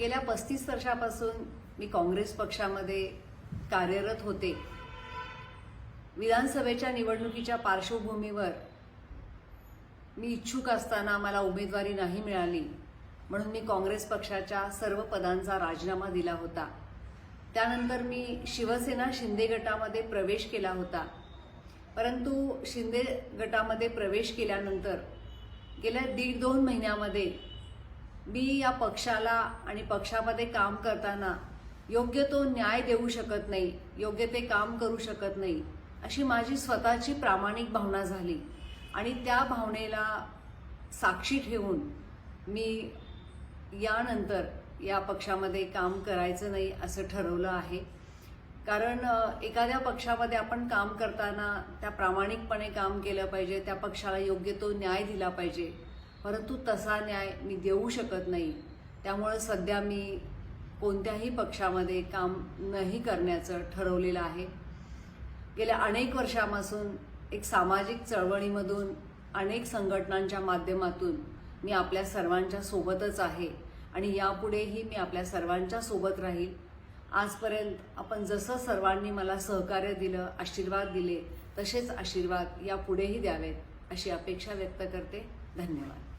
गेल्या 35 वर्षापासून मी काँग्रेस पक्षामध्ये कार्यरत होते। विधानसभेच्या निवडणुकीच्या पार्श्वभूमीवर मी इच्छुक असताना मला उमेदवारी नाही मिळाली, म्हणून मी काँग्रेस पक्षाच्या सर्व पदांचा राजीनामा दिला होता। त्यानंतर मी शिवसेना शिंदे गटामध्ये प्रवेश केला होता, परंतु शिंदे गटामध्ये प्रवेश केल्यानंतर गेल्या 1.5-2 महिन्यामध्ये मी या पक्षाला आणि पक्षामध्ये काम करताना योग्य तो न्याय देऊ शकत नाही, योग्य ते काम करू शकत नाही, अशी माझी स्वतःची प्रामाणिक भावना झाली आणि त्या भावनेला साक्षी ठेवून मी यानंतर या पक्षामध्ये काम करायचं नाही असं ठरवलं आहे। कारण एखाद्या पक्षामध्ये आपण काम करताना त्या प्रामाणिकपणे काम केलं पाहिजे, त्या पक्षाला योग्य तो न्याय दिला पाहिजे, परंतु तसा न्याय मी देऊ शकत नाही। त्यामुळे सध्या मी कोणत्याही पक्षामध्ये काम नाही करण्याचं ठरवलेलं आहे। गेल्या अनेक वर्षांपासून एक सामाजिक चळवळीमधून अनेक संघटनांच्या माध्यमातून मी आपल्या सर्वांच्या सोबतच आहे आणि यापुढेही मी आपल्या सर्वांच्या सोबत राहील। आजपर्यंत आपण जसं सर्वांनी मला सहकार्य दिलं, आशीर्वाद दिले, तसेच आशीर्वाद यापुढेही द्यावेत अशी अपेक्षा व्यक्त करते। धन्यवाद।